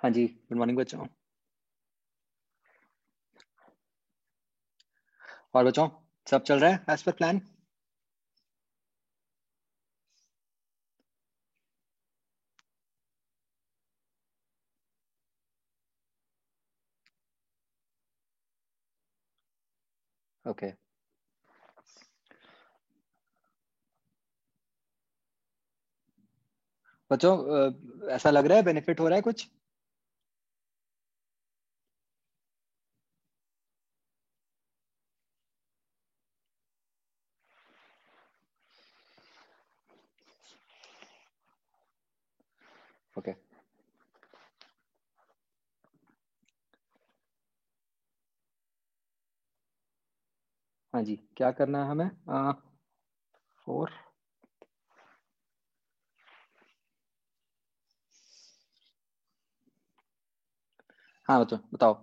हाँ जी, good morning बच्चों। और बच्चों, सब चल रहा है एज पर प्लान? ओके बच्चों, ऐसा लग रहा है बेनिफिट हो रहा है कुछ? ओके। हाँ जी, क्या करना है हमें? 4। हाँ बच्चों, बताओ।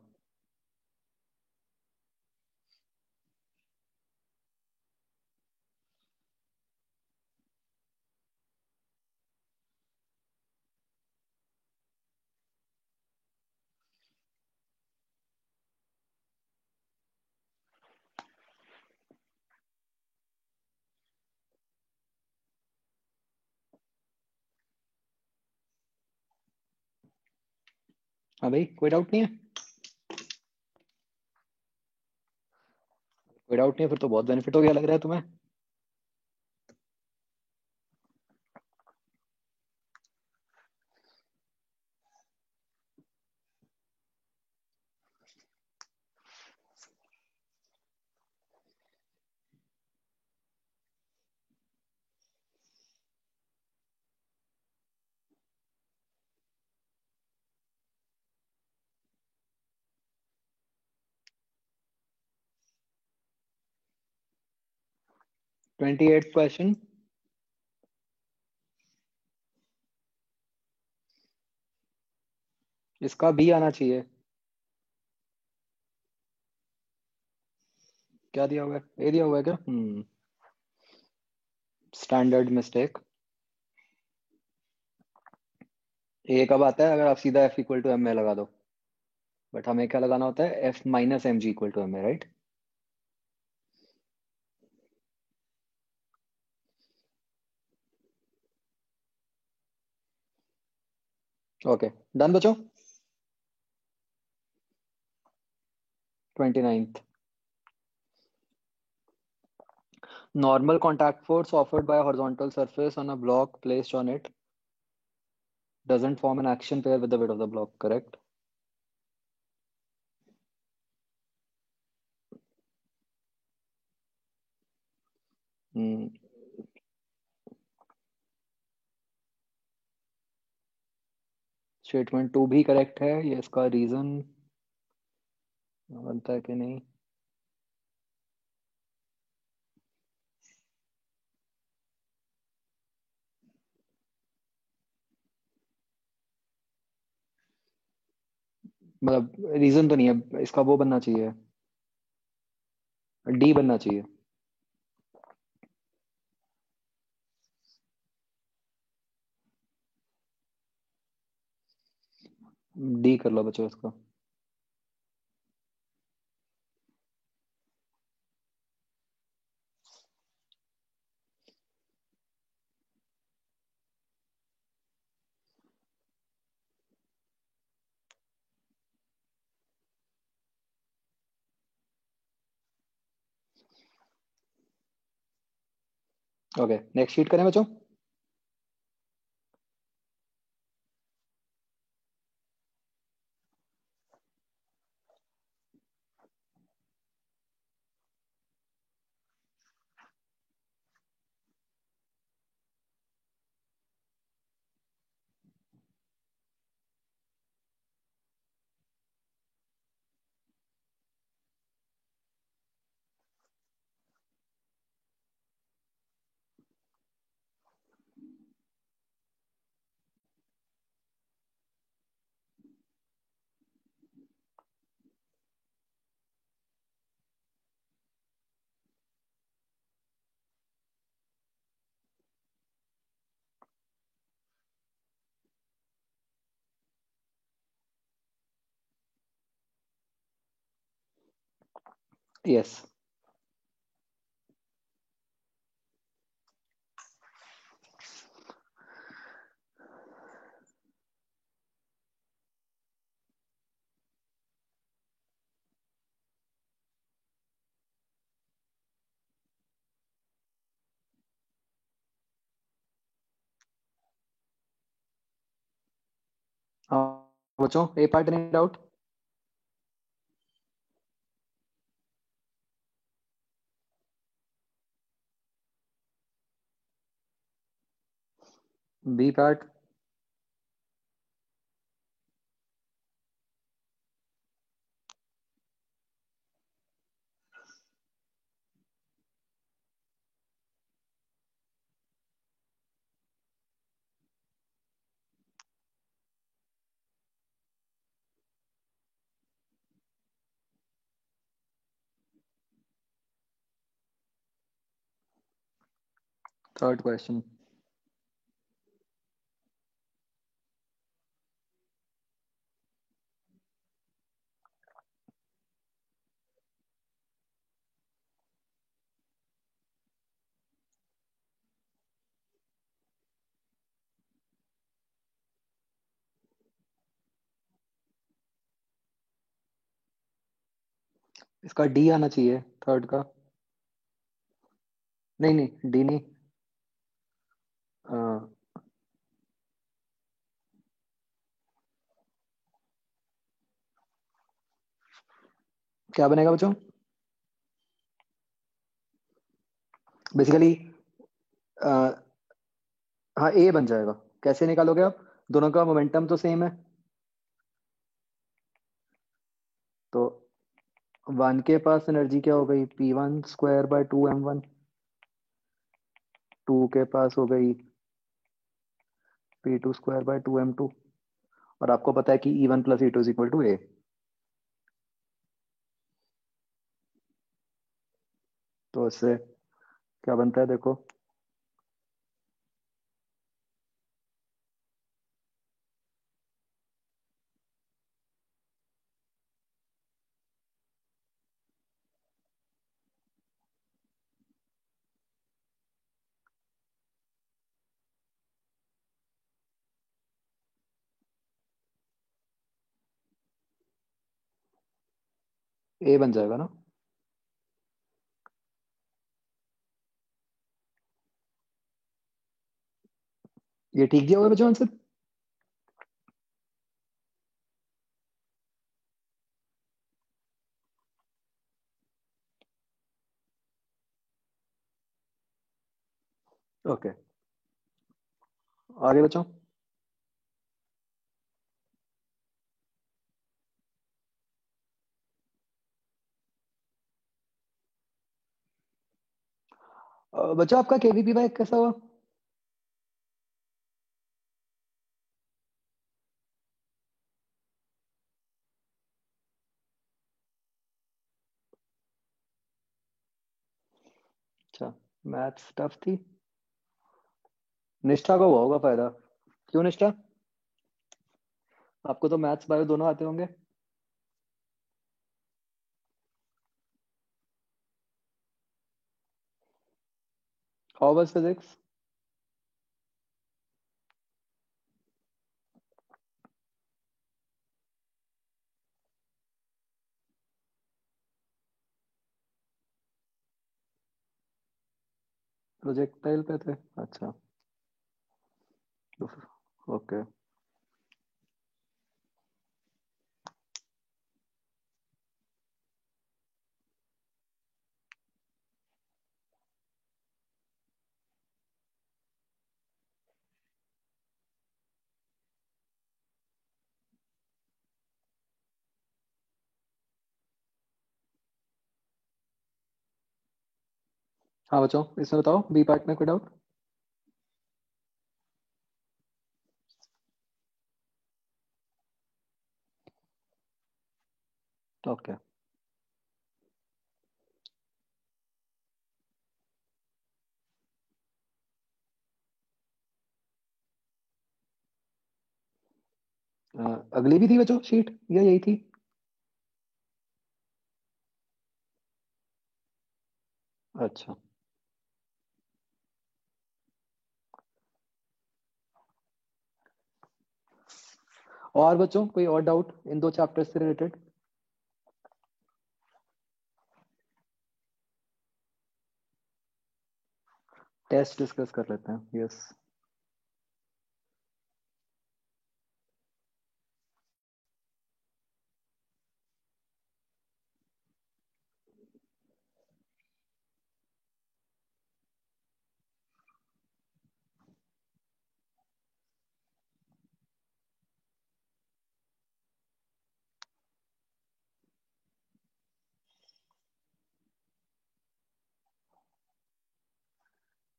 हाँ भाई, कोई डाउट नहीं है? कोई डाउट नहीं है, फिर तो बहुत बेनिफिट हो गया लग रहा है तुम्हें। 28th question. इसका बी आना चाहिए। क्या दिया हुआ है? ए दिया हुआ है क्या? Standard mistake. ए कब आता है? अगर आप सीधा एफ इक्वल टू एम में लगा दो। बट हमें क्या लगाना होता है? F minus M G equal to M में, राइट? ओके, डन बच्चों। 29th। Normal contact force offered by a horizontal surface on a block placed on it doesn't form an action pair with the weight of the block, correct? Statement 2 भी correct है। ये इसका reason बनता है कि नहीं? मतलब रीजन तो नहीं है इसका, वो बनना चाहिए, डी बनना चाहिए। डी कर लो बच्चों इसका। ओके, नेक्स्ट शीट करें बच्चों। यस। हाँ बच्चों, ए पार्ट नहीं doubt. B part. Third question. इसका डी आना चाहिए, थर्ड का। नहीं नहीं, डी नहीं। अ, क्या बनेगा बच्चों? बेसिकली हाँ, ए बन जाएगा। कैसे निकालोगे आप? दोनों का मोमेंटम तो सेम है। तो वन के पास एनर्जी क्या हो गई? P1² / 2m1। टू के पास हो गई P2² / 2m2। और आपको पता है कि E1 + E2 = A। तो इससे क्या बनता है देखो। ए बन जाएगा ना? ये ठीक दिया हुआ है बच्चों आंसर? ओके, आगे बच्चों। बच्चों आपका केवीपी बाइक कैसा हुआ? अच्छा, मैथ्स टफ थी। निष्ठा को हुआ होगा फायदा। क्यों निष्ठा? आपको तो मैथ्स बायो दोनों आते होंगे। How was physics? प्रोजेक्टाइल पे थे, अच्छा। ओके। हाँ बच्चों, इसमें बताओ बी पार्ट में कोई डाउट? ओके। अगली भी थी बच्चों शीट, या यही थी? अच्छा, और बच्चों कोई और डाउट इन दो चैप्टर्स से रिलेटेड? टेस्ट डिस्कस कर लेते हैं, यस।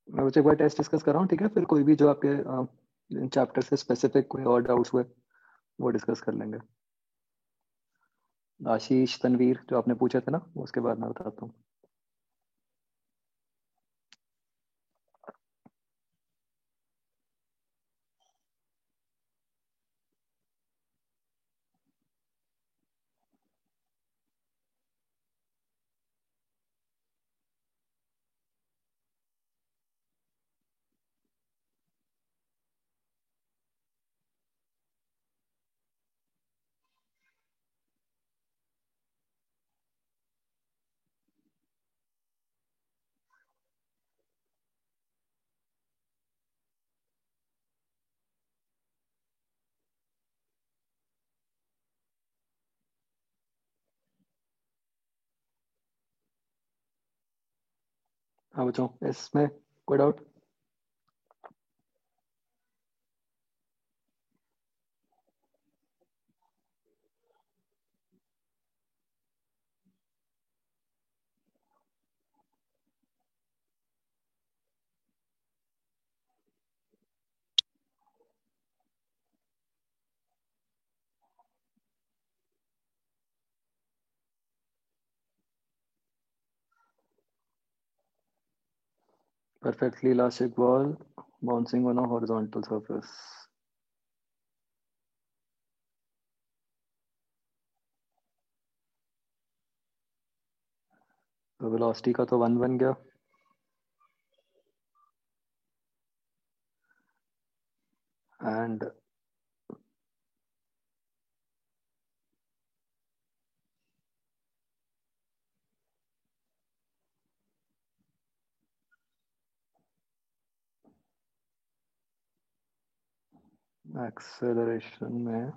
मैं बच्चे एक बार टेस्ट डिस्कस कर रहा हूँ, ठीक है? फिर कोई भी जो आपके चैप्टर से स्पेसिफिक कोई और डाउट्स हुए वो डिस्कस कर लेंगे। आशीष, तनवीर, जो आपने पूछे थे ना, उसके बाद मैं बताता हूँ। हाँ बच्चों, इसमें कोई doubt? Perfectly elastic ball bouncing on a horizontal surface. तो वेलोसिटी का तो 1 बन गया, एंड एक्सेलरेशन में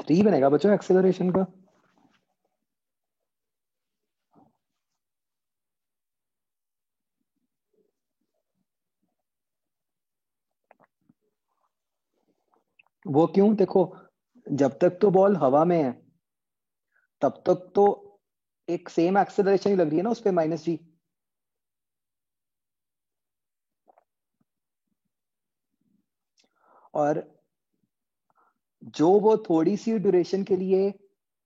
3 बनेगा बच्चों एक्सेलरेशन का। वो क्यों? देखो, जब तक तो बॉल हवा में है तब तक तो एक सेम एक्सेलरेशन ही लग रही है ना उस पे, -g। और जो वो थोड़ी सी ड्यूरेशन के लिए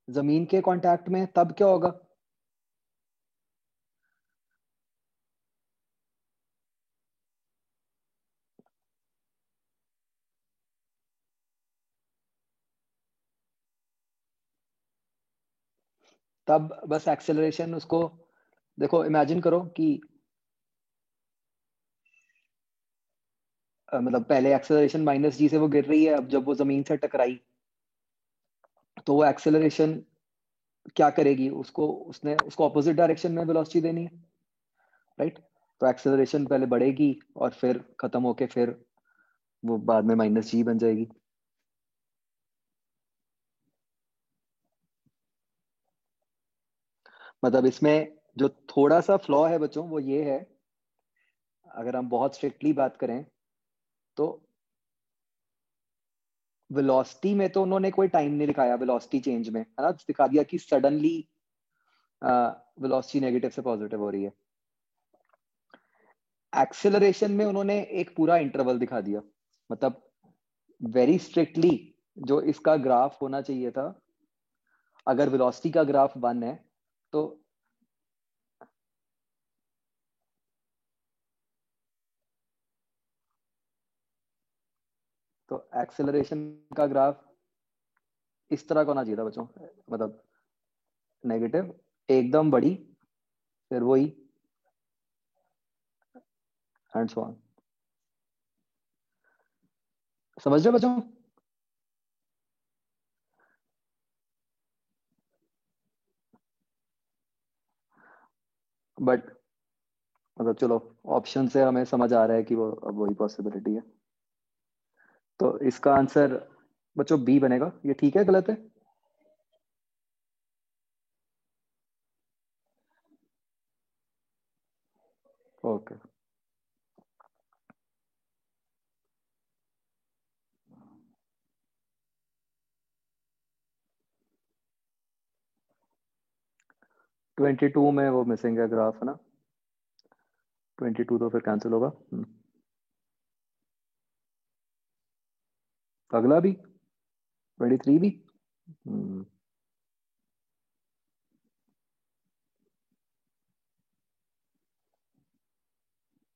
जमीन के कांटेक्ट में, तब क्या होगा? तब बस एक्सेलरेशन उसको, देखो इमेजिन करो कि मतलब पहले एक्सेलरेशन -g से वो गिर रही है, अब जब वो जमीन से टकराई तो वो एक्सेलरेशन क्या करेगी? उसको उसने उसको ऑपोजिट डायरेक्शन में वेलोसिटी देनी है, राइट? तो एक्सेलरेशन पहले बढ़ेगी और फिर खत्म होके फिर वो बाद में -g बन जाएगी। मतलब इसमें जो थोड़ा सा फ्लॉ है बच्चों वो ये है, अगर हम बहुत स्ट्रिक्टली बात करें तो वेलोसिटी में तो उन्होंने कोई टाइम नहीं दिखाया, वेलोसिटी चेंज में है ना दिखा दिया कि सडनली वेलोसिटी नेगेटिव से पॉजिटिव हो रही है। एक्सेलरेशन में उन्होंने एक पूरा इंटरवल दिखा दिया, मतलब वेरी स्ट्रिक्टली जो इसका ग्राफ होना चाहिए था, अगर वेलोसिटी का ग्राफ 1 है तो एक्सेलरेशन का ग्राफ इस तरह का होना चाहिए था बच्चों, मतलब नेगेटिव, एकदम बड़ी, फिर वही, एंड सो ऑन। समझ रहे हो बच्चों? बट मतलब चलो, ऑप्शन से हमें समझ आ रहा है कि वो अब वही पॉसिबिलिटी है। तो इसका आंसर बच्चों बी बनेगा। ये ठीक है, गलत है? ओके। 22 में वो मिसिंग है ग्राफ, है ना? 22 तो फिर कैंसिल होगा। अगला भी 23 भी। हम्म,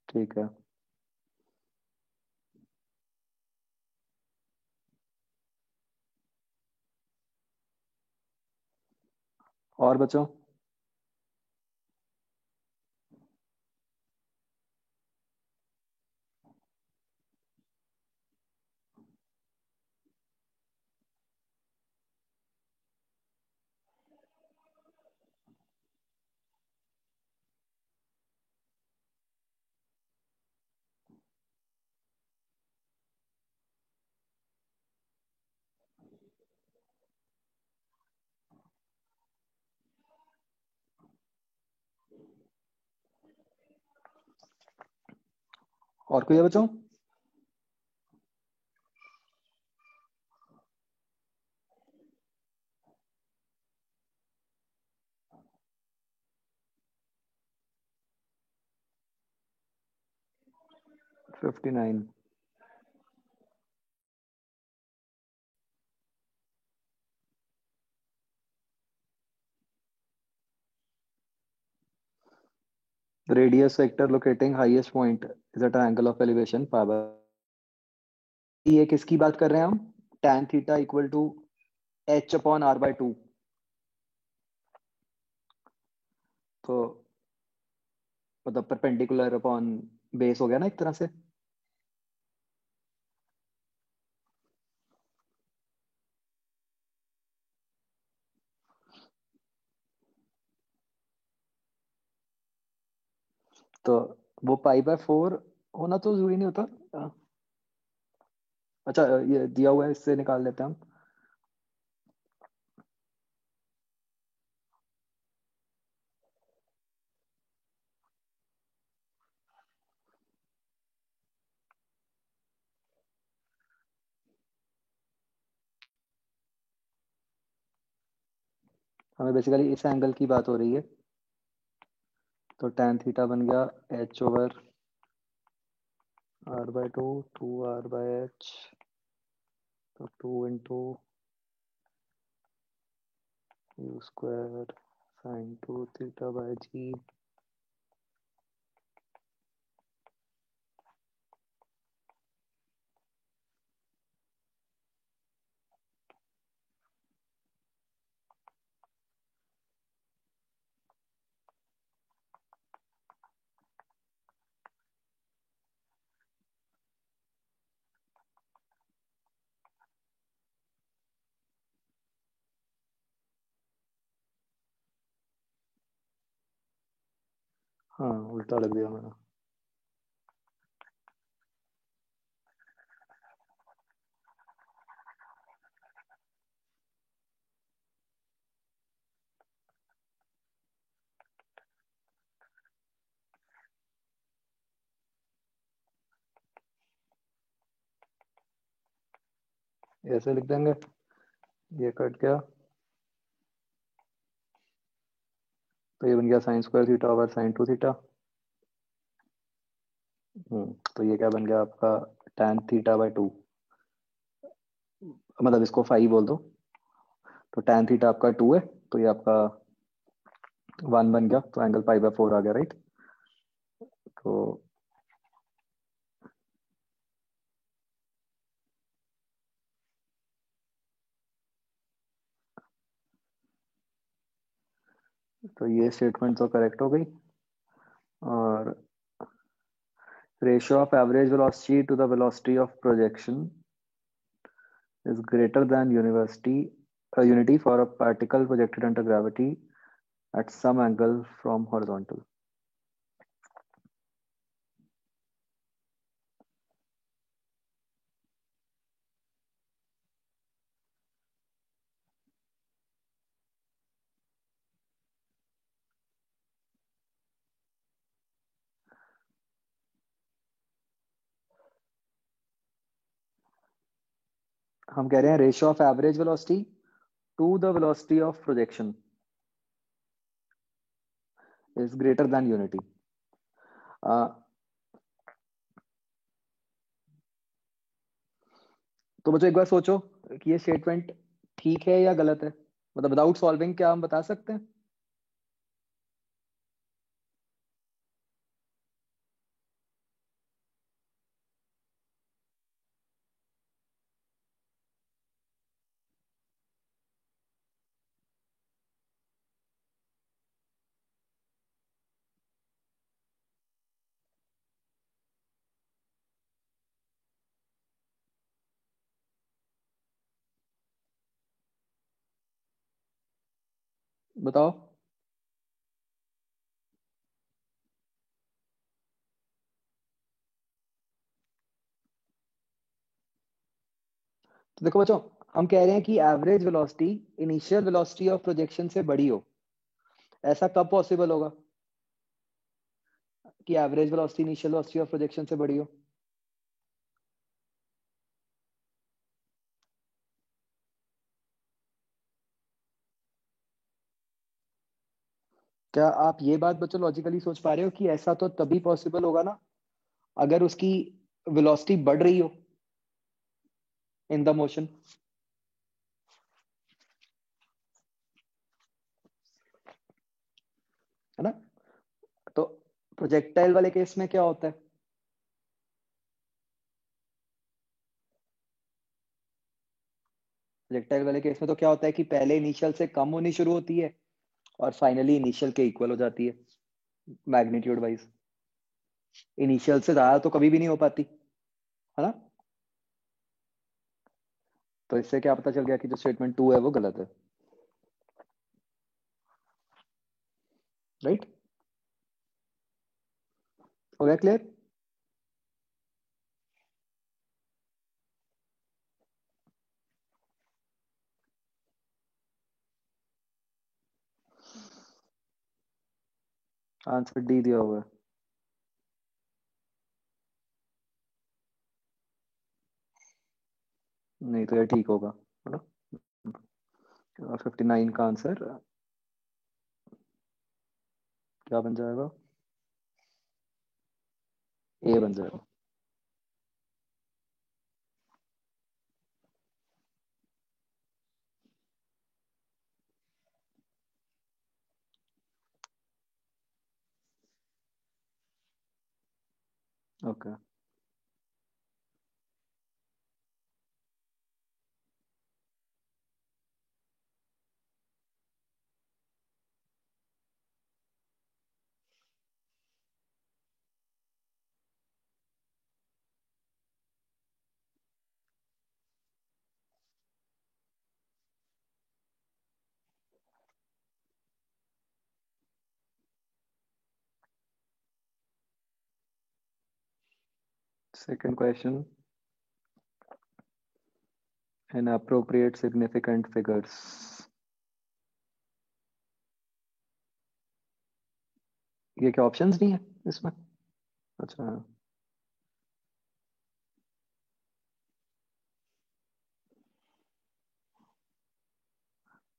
ठीक है। और बच्चों? और कोई है बच्चों? 59। The radius vector locating highest point is a triangle of elevation pi by। ये किसकी बात कर रहे हैं हम? tan theta equal to h upon r/2। तो मतलब परपेंडिकुलर अपॉन बेस हो गया ना एक तरह से। तो वो π/4 होना तो जरूरी नहीं होता। अच्छा, ये दिया हुआ है, इससे निकाल लेते हैं हम। हमें बेसिकली इस एंगल की बात हो रही है। तो tan थीटा बन गया h/r/2, 2r/h, तो 2 × u² sin 2 θ/g। हाँ, उल्टा लग दिया मैंने। ऐसे लिख देंगे, ये कट गया। तो ये बन गया sine square theta over sine 2 theta. तो ये क्या बन गया आपका, tan θ/2, मतलब इसको फाई बोल दो। तो tan थीटा आपका 2 है, तो ये आपका 1 बन गया, तो एंगल π/4 आ गया, राइट। तो ये स्टेटमेंट तो करेक्ट हो गई। और ratio of average velocity to the velocity of projection is greater than unity for a particle projected under gravity at some angle from horizontal. हम कह रहे हैं ratio of average velocity to the velocity of projection is greater than unity. तो बच्चों एक बार सोचो कि ये स्टेटमेंट ठीक है या गलत है, मतलब विदाउट सॉल्विंग क्या हम बता सकते हैं? बताओ। तो देखो बच्चों, हम कह रहे हैं कि average velocity initial velocity of projection से बड़ी हो। ऐसा कब पॉसिबल होगा कि average velocity initial velocity of projection से बड़ी हो? क्या आप ये बात बच्चों लॉजिकली सोच पा रहे हो कि ऐसा तो तभी पॉसिबल होगा ना अगर उसकी वेलोसिटी बढ़ रही हो इन द मोशन? है ना? तो प्रोजेक्टाइल वाले केस में क्या होता है? प्रोजेक्टाइल वाले केस में तो क्या होता है कि पहले इनिशियल से कम होनी शुरू होती है और फाइनली इनिशियल के इक्वल हो जाती है मैग्नीट्यूड वाइज। इनिशियल से ज्यादा तो कभी भी नहीं हो पाती, है ना? तो इससे क्या पता चल गया कि जो स्टेटमेंट 2 है वो गलत है, राइट? हो गया क्लियर? आंसर डी दिया हुआ है। नहीं तो ये ठीक होगा, है ना? 59 का आंसर क्या बन जाएगा? ए बन जाएगा। Okay. Second question, inappropriate significant figures। ये क्या ऑप्शंस नहीं है इसमें? अच्छा,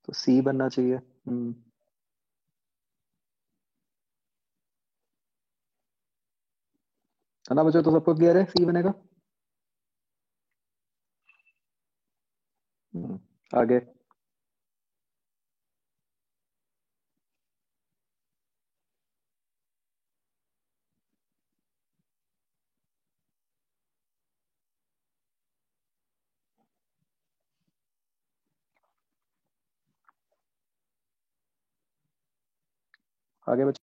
तो सी बनना चाहिए। है ना बच्चों, तो सबको क्लियर है सी बनेगा। आगे। आगे बच्चों।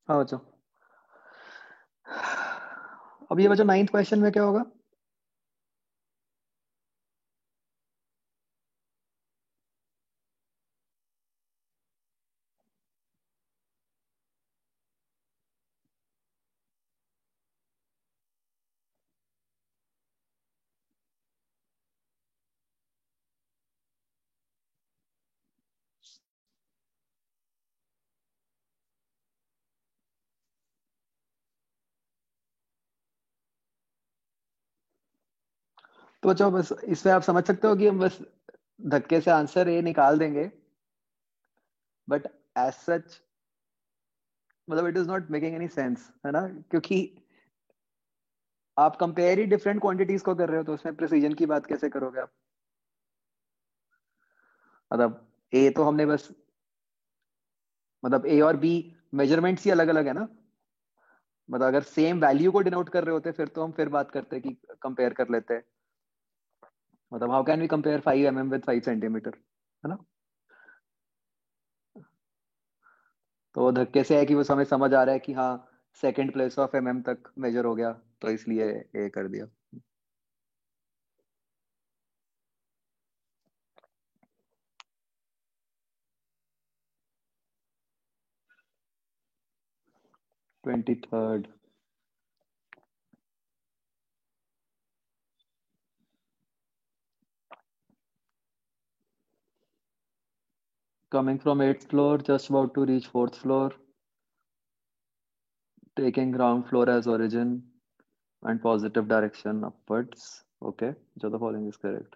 हाँ बच्चों। अब ये बच्चों नाइन्थ क्वेश्चन में क्या होगा? तो बच्चों बस इसमें आप समझ सकते हो कि हम बस धक्के से आंसर ए निकाल देंगे, बट एज सच मतलब it is not making any sense, है ना? क्योंकि आप कंपेयर ही डिफरेंट क्वांटिटीज को कर रहे हो, तो उसमें प्रिसीजन की बात कैसे करोगे आप? मतलब ए तो हमने बस, मतलब ए और बी मेजरमेंट्स ही अलग अलग है ना। मतलब अगर सेम वैल्यू को डिनोट कर रहे होते फिर तो हम फिर बात करते कि कंपेयर कर लेते हैं। मतलब how can we compare 5 mm with 5 centimetre, है ना? तो वो धक्के से है कि वो हमें समझ आ रहा है कि हाँ सेकंड प्लेस ऑफ तक मेजर हो गया, तो इसलिए ए कर दिया। 23rd। Coming from 8th floor, just about to reach 4th floor, taking ground floor as origin, and positive direction upwards. Okay, so the following is correct.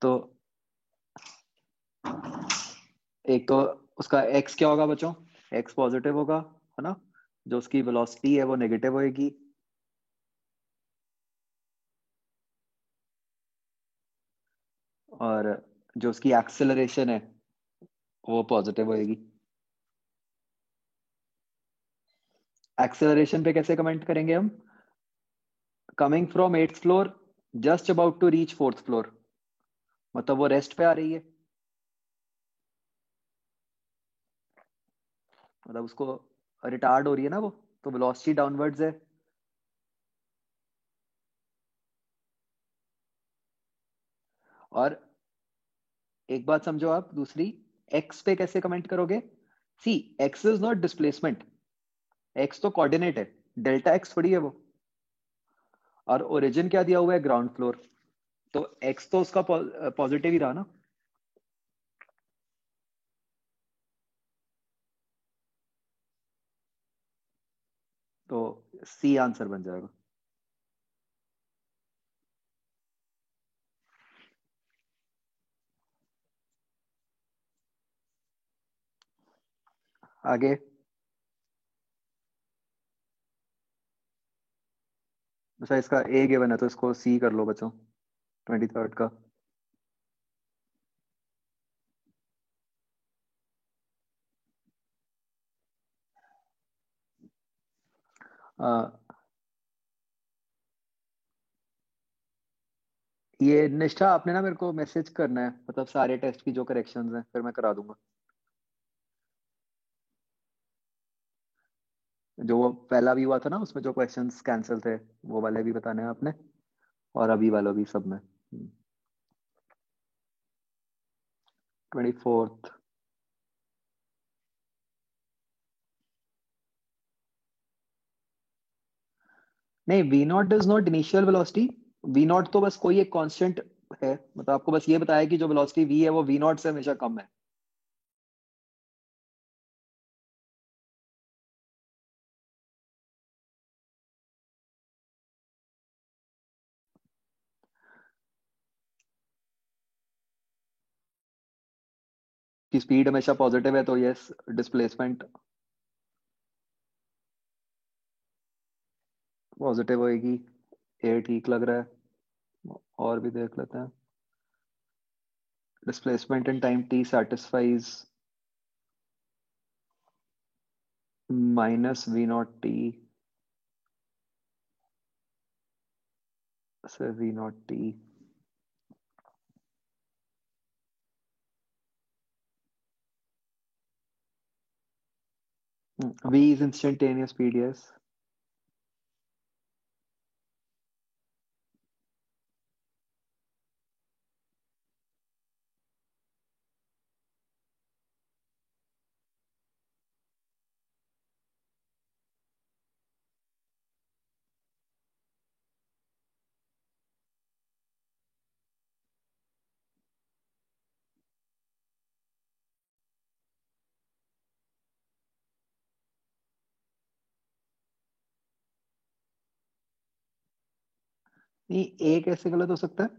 तो एक तो उसका x क्या होगा बच्चों? x पॉजिटिव होगा, है ना? जो उसकी वेलोसिटी है वो नेगेटिव होएगी, और जो उसकी एक्सेलरेशन है वो पॉजिटिव होएगी। एक्सेलरेशन पे कैसे कमेंट करेंगे हम? Coming from 8th floor, just about to reach 4th floor, मतलब वो रेस्ट पे आ रही है, मतलब उसको रिटार्ड हो रही है ना वो, तो वेलोसिटी डाउनवर्ड्स है। और एक बात समझो आप दूसरी, x पे कैसे कमेंट करोगे? सी, x is not displacement, x तो कोऑर्डिनेट है, डेल्टा x थोड़ी है वो, और ओरिजिन क्या दिया हुआ है? ग्राउंड फ्लोर, तो x तो उसका पॉजिटिव ही रहा ना। तो सी आंसर बन जाएगा। आगे, अच्छा इसका ए गिवन है तो इसको सी कर लो बच्चों, 23rd का। आ, ये निष्ठा आपने ना मेरे को मैसेज करना है, मतलब सारे टेस्ट की जो करेक्शंस हैं, फिर मैं करा दूंगा। जो वो पहला भी हुआ था ना, उसमें जो क्वेश्चंस कैंसिल थे, वो वाले भी बताने हैं आपने, और अभी वालों भी सब में। 24th। नहीं, V naught is not initial velocity, V naught तो बस कोई एक कांस्टेंट है, मतलब आपको बस ये बताया कि जो वेलोसिटी वी है वो वी नॉट से हमेशा कम है। कि स्पीड हमेशा पॉजिटिव है, तो यस डिस्प्लेसमेंट पॉजिटिव होएगी। ये ठीक लग रहा है, और भी देख लेते हैं। Displacement in time t satisfies minus we naught t से we naught t. v is instantaneous speed, yes। नहीं, ए कैसे गलत हो सकता है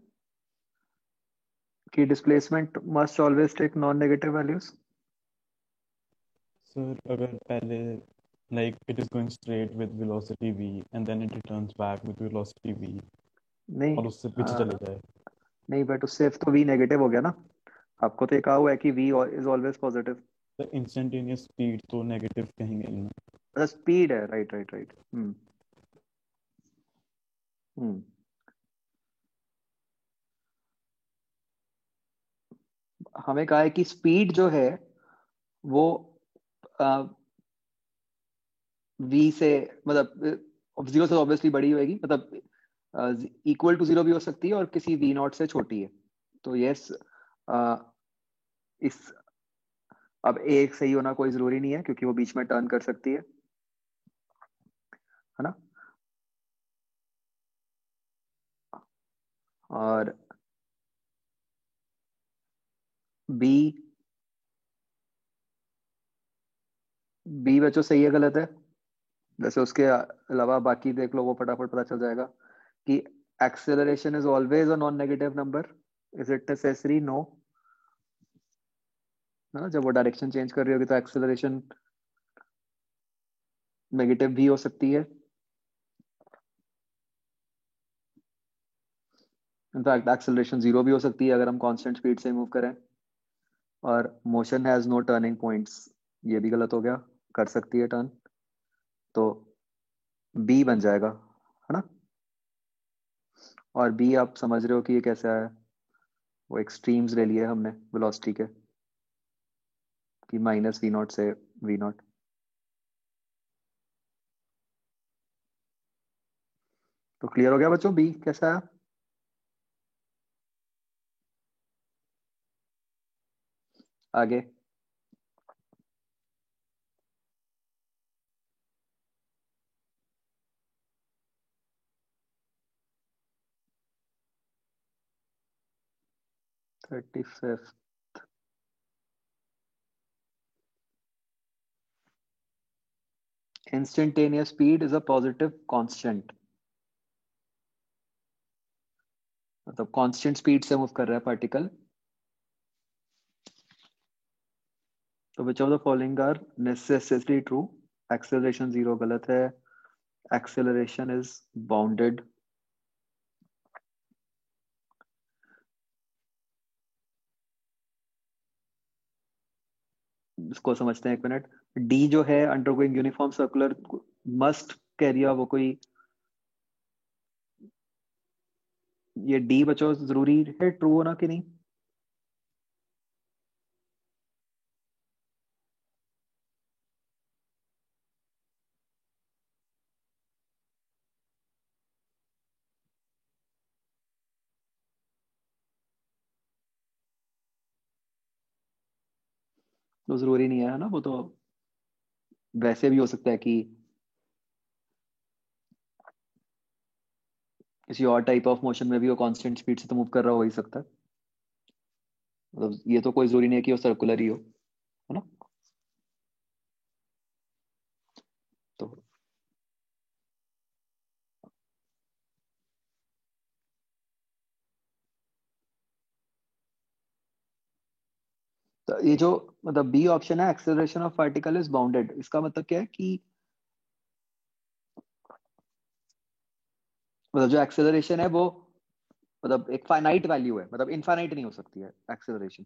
कि displacement must always take non negative values? Sir अगर पहले like it is going straight with velocity v and then it returns back with velocity v नहीं, और उससे पीछे चले जाए नहीं, बट उससे तो वी नेगेटिव हो गया ना, आपको तो ये कहा हुआ है कि वी इज ऑलवेज पॉजिटिव। तो इंस्टेंटेनियस स्पीड तो नेगेटिव कहेंगे ही ना। अच्छा, स्पीड है, राइट राइट राइट। हम्म। हमें कहा है कि स्पीड जो है वो वी से, मतलब जीरो से ऑब्वियसली बड़ी होगी, मतलब इक्वल टू जीरो भी हो सकती है और किसी वी नॉट से छोटी है। तो यस, इस, अब एक सही होना कोई जरूरी नहीं है क्योंकि वो बीच में टर्न कर सकती है ना? और बी, बी बच्चों सही है गलत है? जैसे उसके अलावा बाकी देख लो, वो फटाफट पता चल जाएगा कि acceleration is always a non negative number. Is it necessary? No. है ना, जब वो डायरेक्शन चेंज कर रही होगी तो एक्सेलरेशन नेगेटिव भी हो सकती है। इनफैक्ट एक्सेलरेशन जीरो भी हो सकती है अगर हम कांस्टेंट स्पीड से मूव करें। और motion has no turning points, ये भी गलत हो गया, कर सकती है टर्न। तो बी बन जाएगा, है ना। और बी आप समझ रहे हो कि ये कैसे आया? वो एक्सट्रीम्स ले लिए हमने वेलोसिटी के, कि माइनस वी नॉट से वी नॉट। तो क्लियर हो गया बच्चों बी कैसा आया? आगे। Thirty fifth. Instantaneous speed is a positive constant, मतलब कांस्टेंट स्पीड से मूव कर रहा है पार्टिकल। तो which of the following are necessary true? Acceleration zero गलत है, एक्सेलरेशन इज बाउंडेड। इसको समझते हैं एक मिनट। डी जो है undergoing uniform circular must carrier, वो कोई, ये डी बच्चों जरूरी है ट्रू होना कि नहीं? तो जरूरी नहीं है ना, वो तो वैसे भी हो सकता है कि किसी और टाइप ऑफ मोशन में भी वो कांस्टेंट स्पीड से तो मूव कर रहा हो ही सकता है। मतलब ये तो कोई जरूरी नहीं है कि वो सर्कुलर ही हो, है ना। तो, तो ये जो मतलब बी ऑप्शन है acceleration of particle is bounded, इसका मतलब क्या है कि मतलब जो एक्सेलरेशन है वो मतलब एक फाइनाइट वैल्यू है, मतलब इनफाइनाइट नहीं हो सकती है एक्सेलरेशन।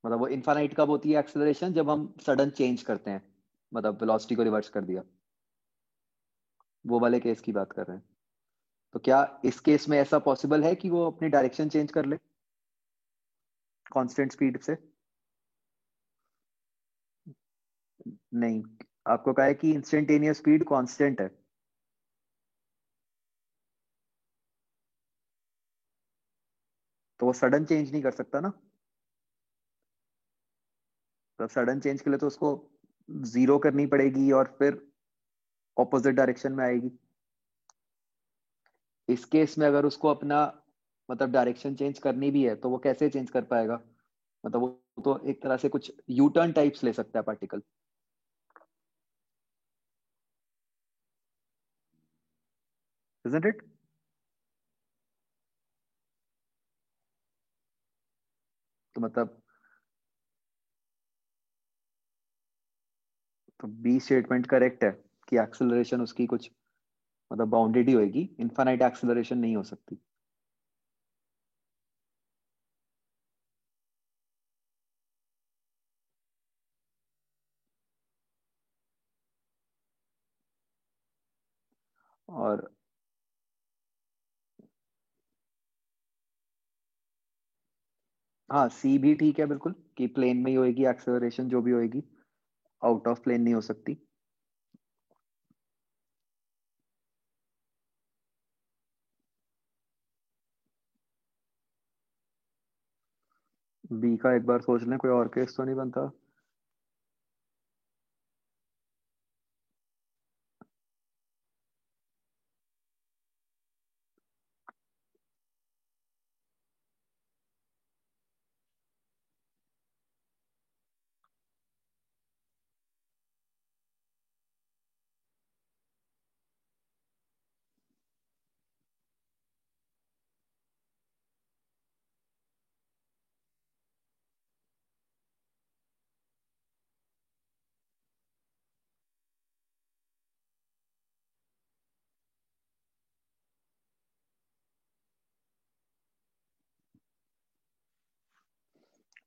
मतलब वो इनफाइनाइट कब होती है एक्सेलरेशन? जब हम सडन चेंज करते हैं, मतलब वेलोसिटी को रिवर्स कर दिया, वो वाले केस की बात कर रहे हैं। तो क्या इस केस में ऐसा पॉसिबल है कि वो अपनी डायरेक्शन चेंज कर ले कांस्टेंट स्पीड से? नहीं, आपको कहा है कि इंस्टेंटेनियस स्पीड कांस्टेंट है, तो वो सडन चेंज नहीं कर सकता ना। तो सडन चेंज के लिए तो उसको जीरो करनी पड़ेगी और फिर ऑपोजिट डायरेक्शन में आएगी। इस केस में अगर उसको अपना मतलब डायरेक्शन चेंज करनी भी है तो वो कैसे चेंज कर पाएगा? मतलब वो तो एक तरह से कुछ यू टर्न टाइप्स ले सकता है पार्टिकल, इजंट इट? तो मतलब तो बी स्टेटमेंट करेक्ट है कि एक्सेलरेशन उसकी कुछ मतलब बाउंडेड ही होगी, इनफाइनाइट एक्सेलरेशन नहीं हो सकती। और हाँ, सी भी ठीक है बिल्कुल, कि प्लेन में ही होएगी एक्सेलरेशन जो भी होएगी, आउट ऑफ प्लेन नहीं हो सकती। बी का एक बार सोच लें, कोई और केस तो नहीं बनता।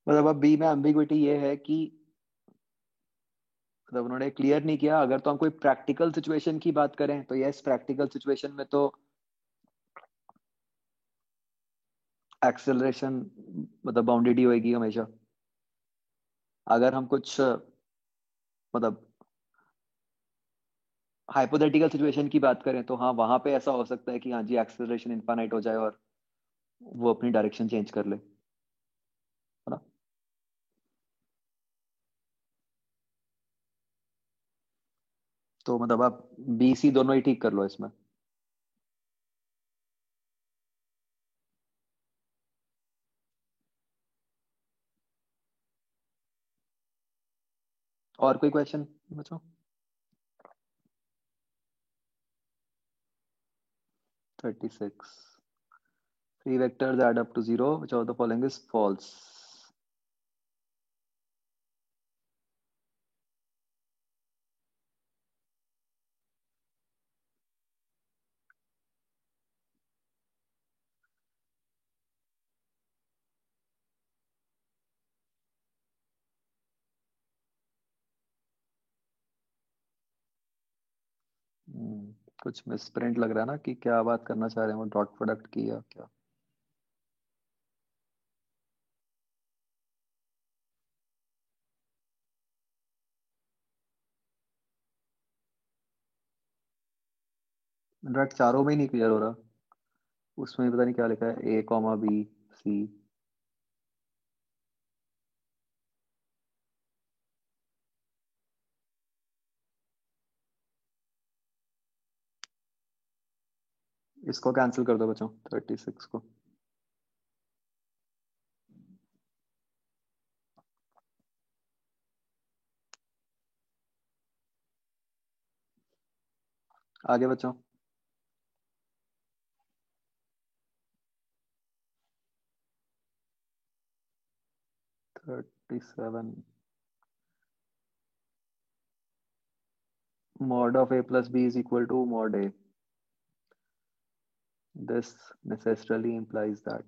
मतलब अब बी में एम्बिग्विटी ये है कि मतलब उन्होंने क्लियर नहीं किया। अगर तो हम कोई प्रैक्टिकल सिचुएशन की बात करें तो यस, प्रैक्टिकल सिचुएशन में तो एक्सेलरेशन मतलब बाउंडेड ही होगी हमेशा। अगर हम कुछ मतलब हाइपोथेटिकल सिचुएशन की बात करें तो हाँ, वहां पे ऐसा हो सकता है कि हाँ जी एक्सेलरेशन इनफाइनाइट हो जाए और वो अपनी डायरेक्शन चेंज कर ले, है ना। तो मतलब आप बी सी दोनों ही ठीक कर लो इसमें। और कोई क्वेश्चन बच्चों? 36, three vectors add up to zero, which of the following is false? कुछ मिसप्रिंट लग रहा है ना, कि क्या बात करना चाह रहे हैं वो, डॉट प्रोडक्ट की या क्या? इनफैक्ट चारों में ही नहीं क्लियर हो रहा। उसमें पता नहीं क्या लिखा है, A, B, C। इसको कैंसिल कर दो बच्चों, 36 को। आगे बच्चों। 37, mod of A plus B is equal to mod A, this necessarily implies that।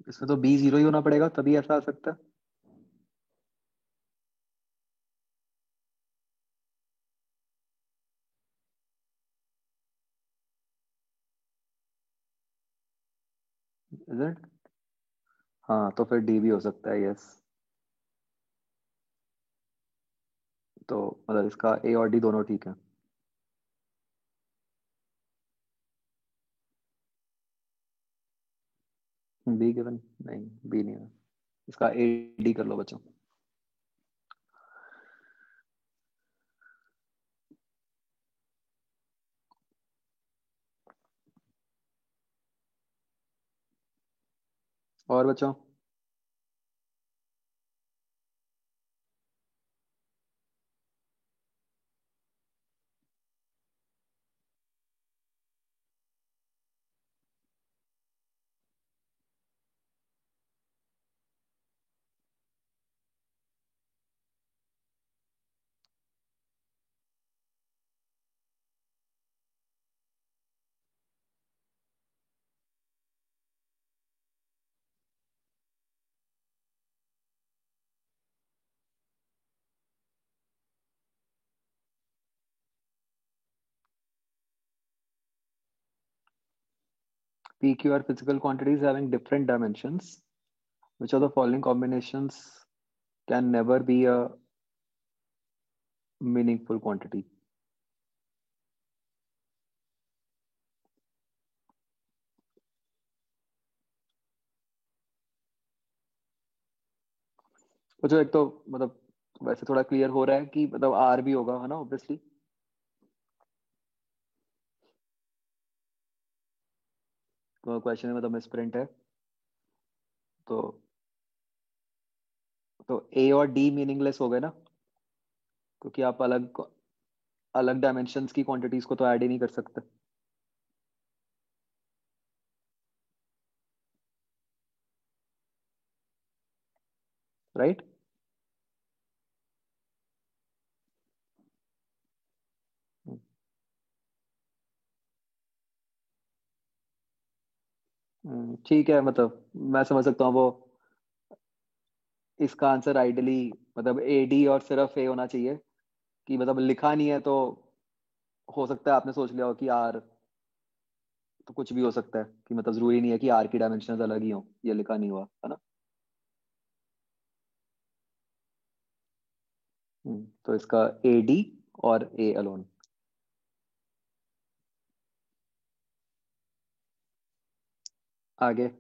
इसमें तो B जीरो ही होना पड़ेगा तभी ऐसा आ सकता है। Is it? हाँ, तो फिर D भी हो सकता है, यस। तो मतलब इसका A और D दोनों ठीक है। Be given? नहीं, बी नहीं है। इसका A D कर लो बच्चों। और बच्चों? PQ are physical quantities having different dimensions. Which of the following combinations can never be a meaningful quantity? तो जो एक तो मतलब वैसे थोड़ा क्लियर हो रहा है कि मतलब R भी होगा, है ना, ऑब्वियसली। तो क्वेश्चन में मतलब मिसप्रिंट है। तो A और D मीनिंगलेस हो गए ना, क्योंकि आप अलग अलग डायमेंशंस की क्वांटिटीज को तो ऐड ही नहीं कर सकते। राइट? ठीक है, मतलब मैं समझ सकता हूँ वो। इसका आंसर आइडली मतलब ए डी और सिर्फ ए होना चाहिए, कि मतलब लिखा नहीं है तो हो सकता है आपने सोच लिया हो कि आर, तो कुछ भी हो सकता है, कि मतलब जरूरी नहीं है कि आर की डायमेंशंस अलग ही हो, ये लिखा नहीं हुआ है ना। तो इसका ए डी और ए अलोन। आगे।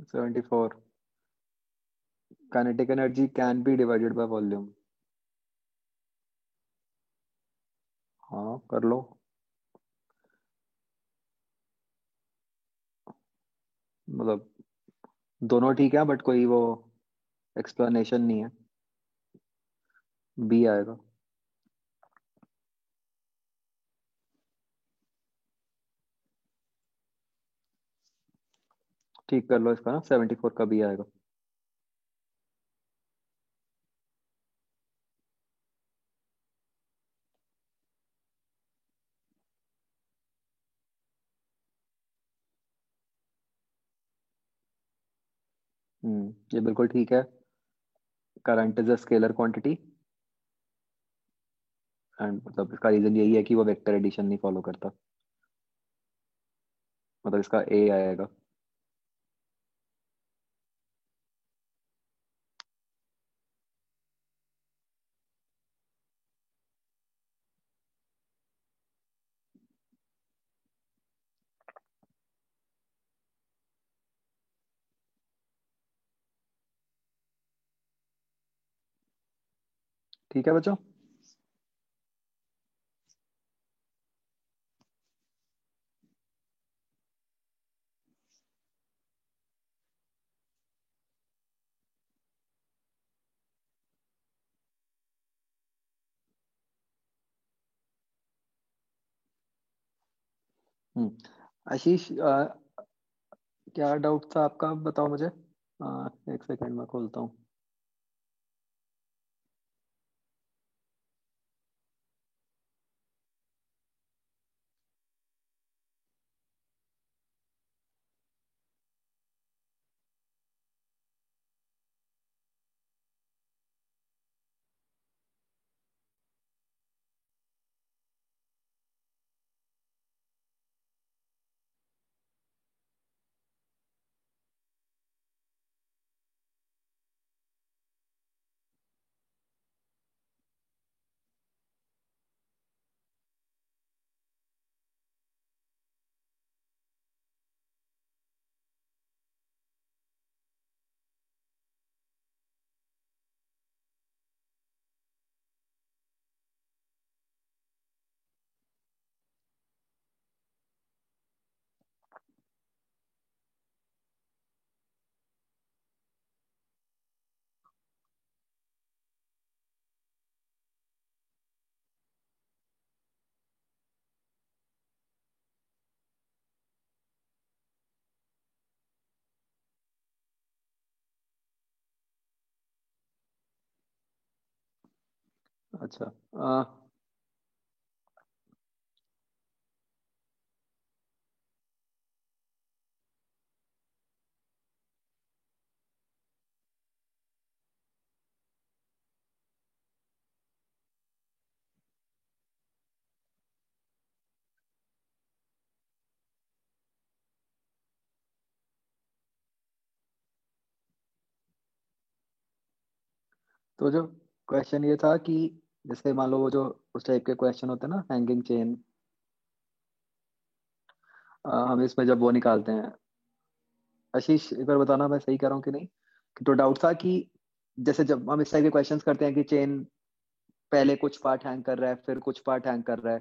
74। Kinetic energy can be divided by volume. हाँ, कर लो। मतलब दोनों ठीक है, बट कोई वो एक्सप्लेनेशन नहीं है। बी आएगा। ठीक कर लो इसका ना, 74 का बी आएगा। ये बिल्कुल ठीक है। Current is a scalar quantity, and मतलब इसका रीजन यही है कि वो वेक्टर एडिशन नहीं फॉलो करता। मतलब इसका ए आएगा। ठीक है बच्चों। आशीष, क्या डाउट था आपका, बताओ मुझे। एक सेकंड में खोलता हूँ। अच्छा। तो जो क्वेश्चन ये था कि जैसे मान लो वो जो उस टाइप के क्वेश्चन होते हैं ना, हैंगिंग चेन, हम इसमें जब वो निकालते हैं, आशीष एक बार बताना मैं सही कह रहा हूँ कि नहीं। तो डाउट था कि जैसे जब हम इस टाइप के क्वेश्चंस करते हैं कि चेन पहले कुछ पार्ट हैंग कर रहा है, फिर कुछ पार्ट हैंग कर रहा है।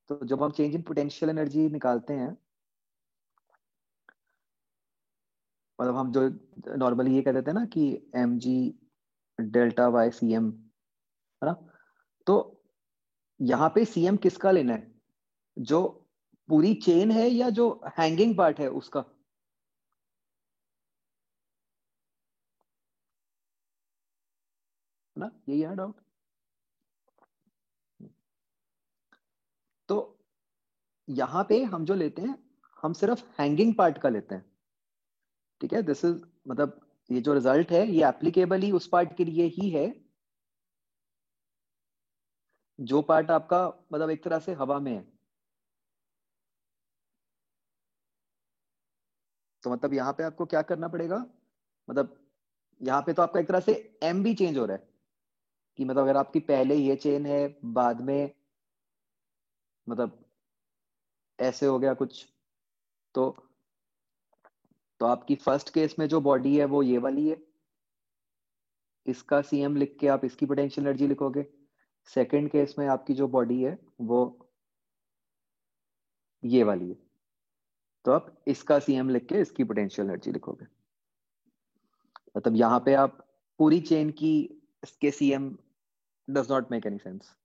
तो जब हम चेंज इन पोटेंशियल एनर्जी निकालते हैं, मतलब हम जो नॉर्मली ये कह देते हैं ना कि mg∆yₐm, है ना? तो यहाँ पे cm किसका लेना है, जो पूरी चेन है या जो हैंगिंग पार्ट है उसका? है ना, यही है डाउट। तो यहाँ पे हम जो लेते हैं, हम सिर्फ हैंगिंग पार्ट का लेते हैं। ठीक है, दिस इज मतलब ये जो रिजल्ट है ये एप्लीकेबल ही उस पार्ट के लिए ही है जो पार्ट आपका मतलब एक तरह से हवा में है। तो मतलब यहाँ पे आपको क्या करना पड़ेगा, मतलब यहाँ पे तो आपका एक तरह से एम भी चेंज हो रहा है कि मतलब अगर आपकी पहले ये चेन है, बाद में मतलब ऐसे हो गया कुछ, तो तो आपकी फर्स्ट केस में जो बॉडी है वो ये वाली है, इसका सीएम लिख के आप इसकी पोटेंशियल एनर्जी लिखोगे। सेकंड केस में आपकी जो बॉडी है वो ये वाली है, तो आप इसका सीएम लिख के इसकी पोटेंशियल एनर्जी लिखोगे। मतलब यहाँ पे आप पूरी चेन की इसके CM does not make any sense.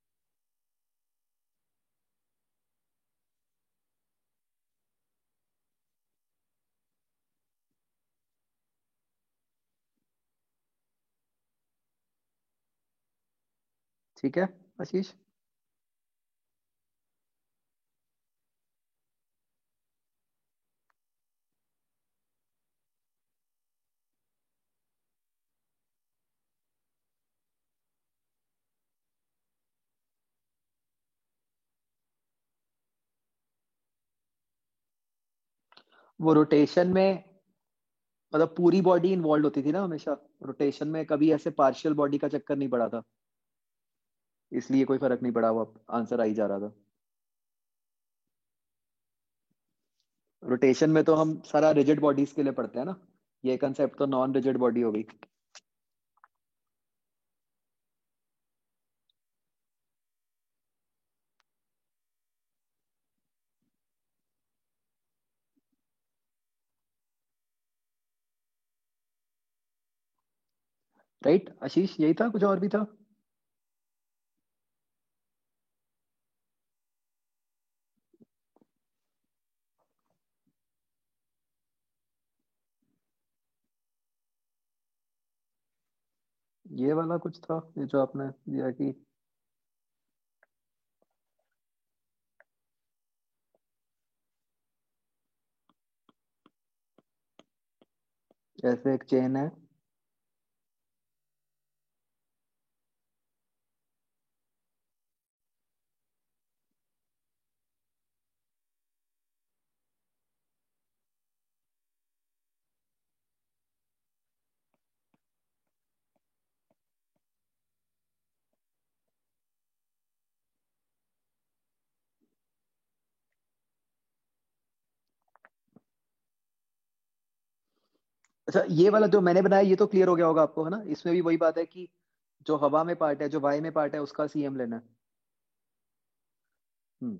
ठीक है आशीष। वो रोटेशन में मतलब पूरी बॉडी इन्वॉल्व होती थी ना हमेशा, रोटेशन में कभी ऐसे पार्शियल बॉडी का चक्कर नहीं पड़ा था, इसलिए कोई फर्क नहीं पड़ा, वो आंसर आ ही जा रहा था। रोटेशन में तो हम सारा रिजिड बॉडीज के लिए पढ़ते हैं ना, ये कंसेप्ट तो नॉन रिजिड बॉडी हो गई। राइट आशीष, यही था, कुछ और भी था? ये वाला कुछ था, ये जो आपने दिया कि ऐसे एक चेन है, अच्छा ये वाला जो मैंने बनाया ये तो क्लियर हो गया होगा आपको, है ना? इसमें भी वही बात है कि जो हवा में पार्ट है, जो वाई में पार्ट है, उसका सीएम लेना है। हम्म।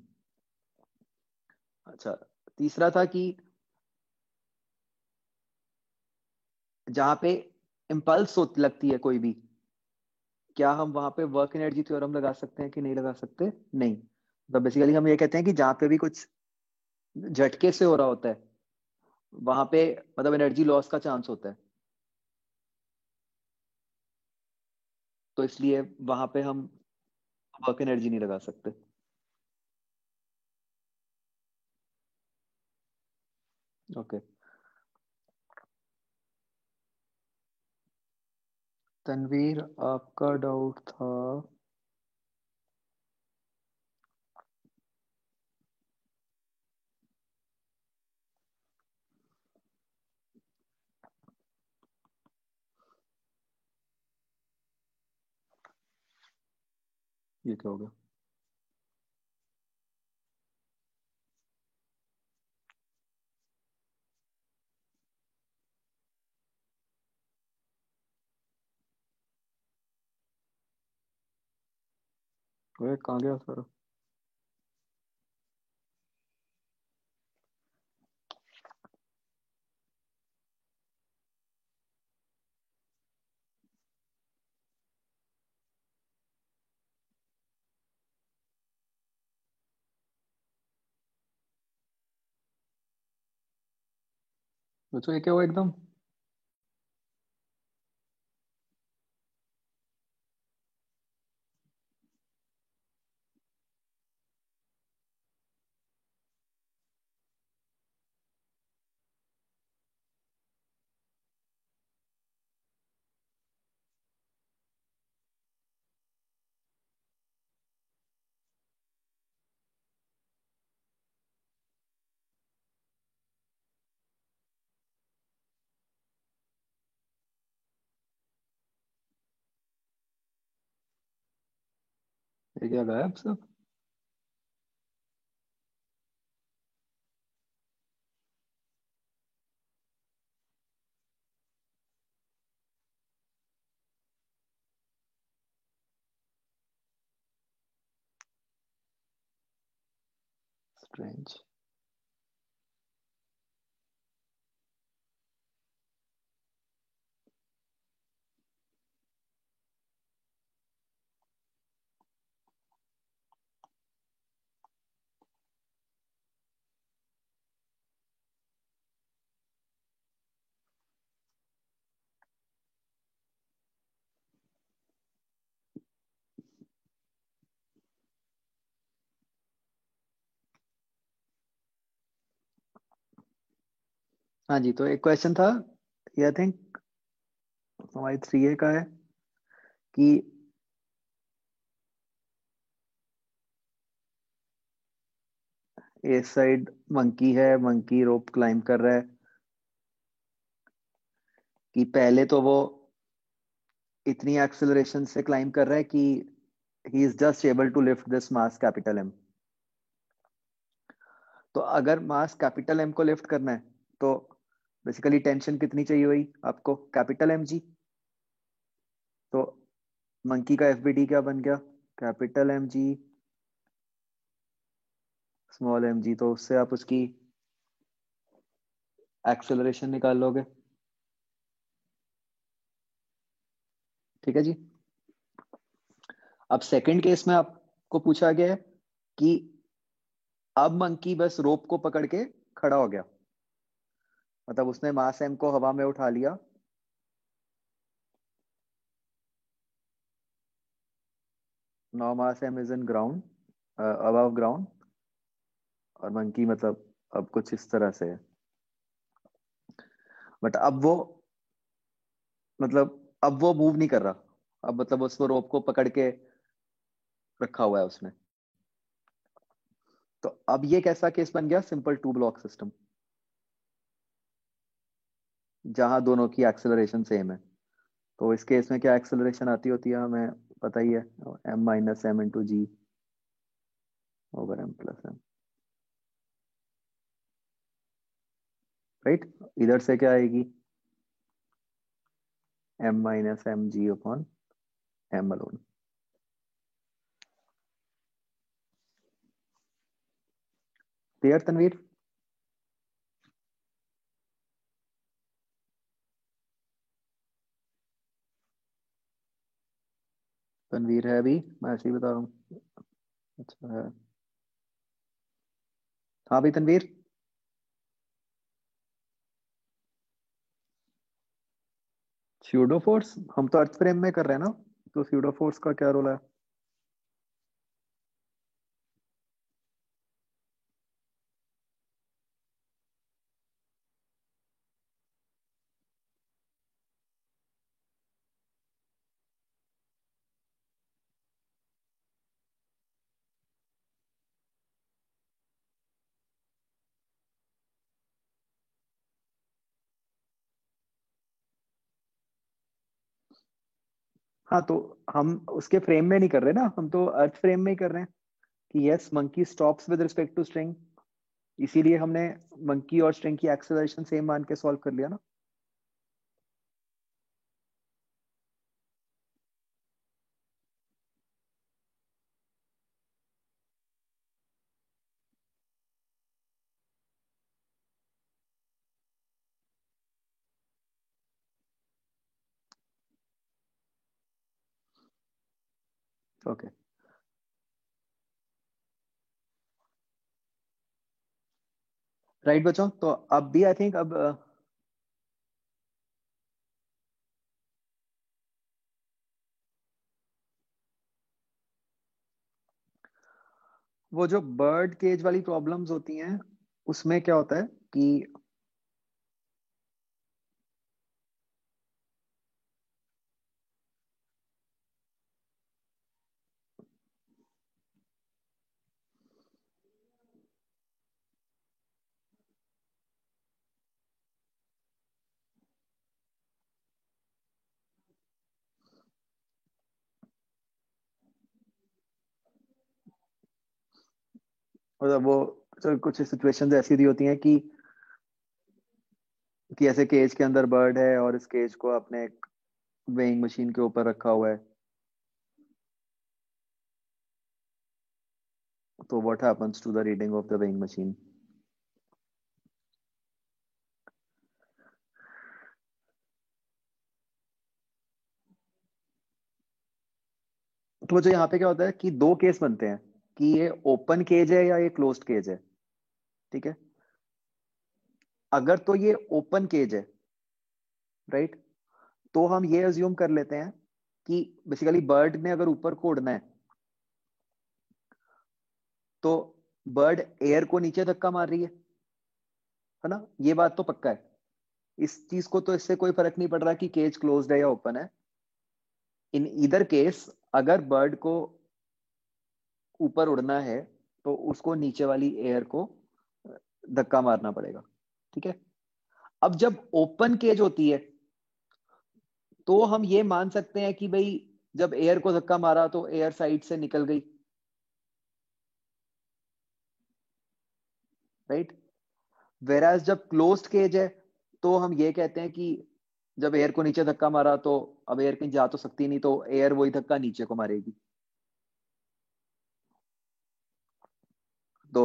अच्छा, तीसरा था कि जहां पे इम्पल्स लगती है कोई भी, क्या हम वहां पे वर्क एनर्जी थ्योरम लगा सकते हैं कि नहीं लगा सकते? नहीं। तो बेसिकली हम ये कहते हैं कि जहां पे भी कुछ झटके से हो रहा होता है वहां पे मतलब एनर्जी लॉस का चांस होता है, तो इसलिए वहां पे हम वर्क एनर्जी नहीं लगा सकते। ओके। तनवीर, आपका डाउट था? ये क्या होगा? ओए कहाँ गया सर? बच्चों ये क्या हुआ एकदम? ये क्या गायब सब? स्ट्रेंज। हाँ जी, तो एक क्वेश्चन था, ये आई थिंक हमारी 3A का है कि ए साइड मंकी है, मंकी रोप क्लाइंब कर रहा है, कि पहले तो वो इतनी एक्सेलरेशन से क्लाइंब कर रहा है कि he is just able to lift this mass capital M. तो अगर मास कैपिटल एम को लिफ्ट करना है तो बेसिकली टेंशन कितनी चाहिए हुई आपको? Capital M G. तो मंकी का एफबीडी क्या बन गया? Capital M G small M G. तो उससे आप उसकी एक्सेलरेशन निकाल लोगे। ठीक है जी। अब सेकंड केस में आपको पूछा गया है कि अब मंकी बस रोप को पकड़ के खड़ा हो गया, मतलब उसने मास एम को हवा में उठा लिया। Now mass M is in ground, above ground, और मंकी मतलब अब कुछ इस तरह से है। बट अब वो, मतलब अब वो मूव नहीं कर रहा। अब मतलब उसको रोप को पकड़ के रखा हुआ है उसने। तो अब ये कैसा केस बन गया? सिंपल टू ब्लॉक सिस्टम, जहां दोनों की एक्सेलरेशन सेम है। तो इस केस में क्या एक्सेलरेशन आती होती है हमें पता ही है, M minus M into G over M plus M. Right. इधर से क्या आएगी? M minus M G upon M alone. Clear Tanveer? Tanveer है अभी? मैं ऐसे ही बता रहा हूँ। अच्छा है। हाँ भाई तनवीर। स्यूडो फोर्स हम तो अर्थ फ्रेम में कर रहे हैं ना, तो स्यूडो फोर्स का क्या रोल है? हाँ तो हम उसके फ्रेम में नहीं कर रहे ना, हम तो अर्थ फ्रेम में ही कर रहे हैं कि yes monkey stops with respect to string. इसीलिए हमने मंकी और स्ट्रिंग की एक्सेलरेशन सेम मान के सॉल्व कर लिया ना। ओके, राइट बच्चों, तो अब भी आई थिंक अब वो जो बर्ड केज वाली प्रॉब्लम्स होती हैं उसमें क्या होता है कि मतलब वो कुछ सिचुएशंस ऐसी भी होती हैं कि ऐसे केज के अंदर बर्ड है और इस केज को आपने एक वेइंग मशीन के ऊपर रखा हुआ है, तो what happens to the reading of the weighing machine? तो जो यहाँ पे क्या होता है कि दो केस बनते हैं कि ये ओपन केज है या ये क्लोज्ड केज है। ठीक है, अगर तो ये ओपन केज है, राइट, तो हम ये अज्यूम कर लेते हैं कि बेसिकली बर्ड ने अगर ऊपर को उड़ना है तो बर्ड एयर को नीचे धक्का मार रही है ना, ये बात तो पक्का है। इस चीज को तो इससे कोई फर्क नहीं पड़ रहा कि केज क्लोज्ड है या ओपन है। इन ईदर केस अगर बर्ड को ऊपर उड़ना है तो उसको नीचे वाली एयर को धक्का मारना पड़ेगा। ठीक है, अब जब ओपन केज होती है तो हम ये मान सकते हैं कि भाई जब एयर को धक्का मारा तो एयर साइड से निकल गई, राइट। वेराज जब क्लोज्ड केज है तो हम ये कहते हैं कि जब एयर को नीचे धक्का मारा तो अब एयर कहीं जा तो सकती नहीं, तो एयर वही धक्का नीचे को मारेगी। तो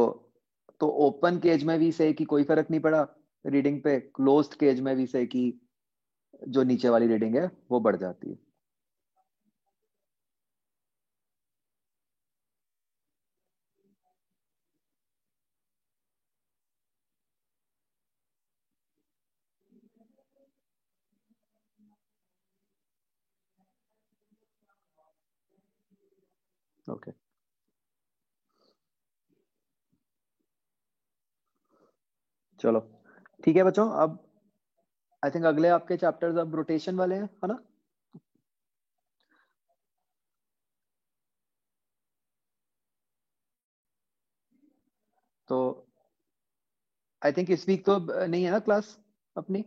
तो ओपन केज में भी से कि कोई फर्क नहीं पड़ा रीडिंग पे, क्लोज्ड केज में भी से कि जो नीचे वाली रीडिंग है वो बढ़ जाती है। ओके, चलो ठीक है बच्चों, अब आई थिंक अगले आपके चैप्टर्स अब रोटेशन वाले हैं, है ना। तो आई थिंक इस वीक तो अब नहीं है ना क्लास अपनी।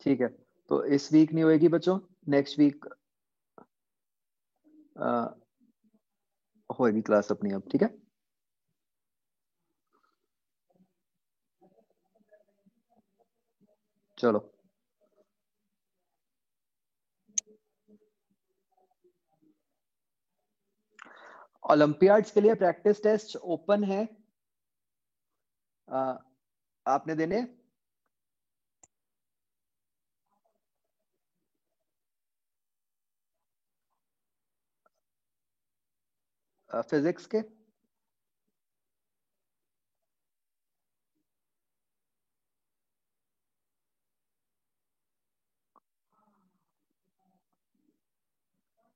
ठीक है, तो इस वीक नहीं होएगी बच्चों, नेक्स्ट वीक होएगी क्लास अपनी अब, ठीक है। चलो, ओलंपियाड्स के लिए प्रैक्टिस टेस्ट ओपन है, अ, आपने देने फिजिक्स के।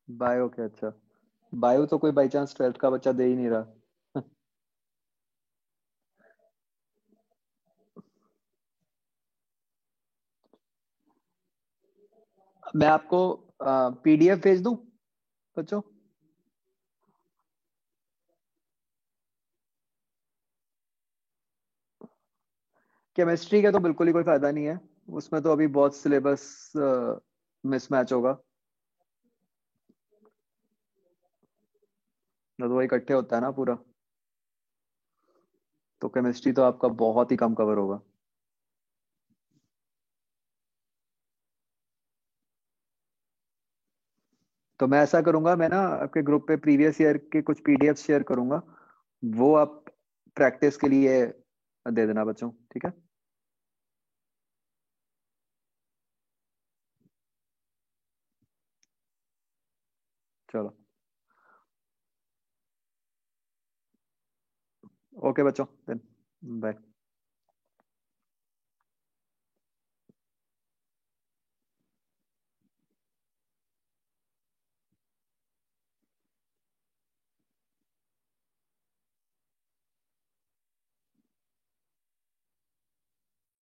बायो के, अच्छा, बायो तो कोई बाई चांस 12th का बच्चा दे ही नहीं रहा। मैं आपको पीडीएफ भेज दूं बच्चों। केमिस्ट्री का तो बिल्कुल ही कोई फायदा नहीं है, उसमें तो अभी बहुत सिलेबस मिसमैच होगा, ना तो वो इकट्ठे होता है ना पूरा, तो केमिस्ट्री तो आपका बहुत ही कम कवर होगा। तो मैं ऐसा करूंगा, मैं ना आपके ग्रुप पे प्रीवियस ईयर के कुछ पीडीएफ शेयर करूंगा, वो आप प्रैक्टिस के लिए दे देना बच्चों, ठीक है? चलो, ओके बच्चों, देन बाय।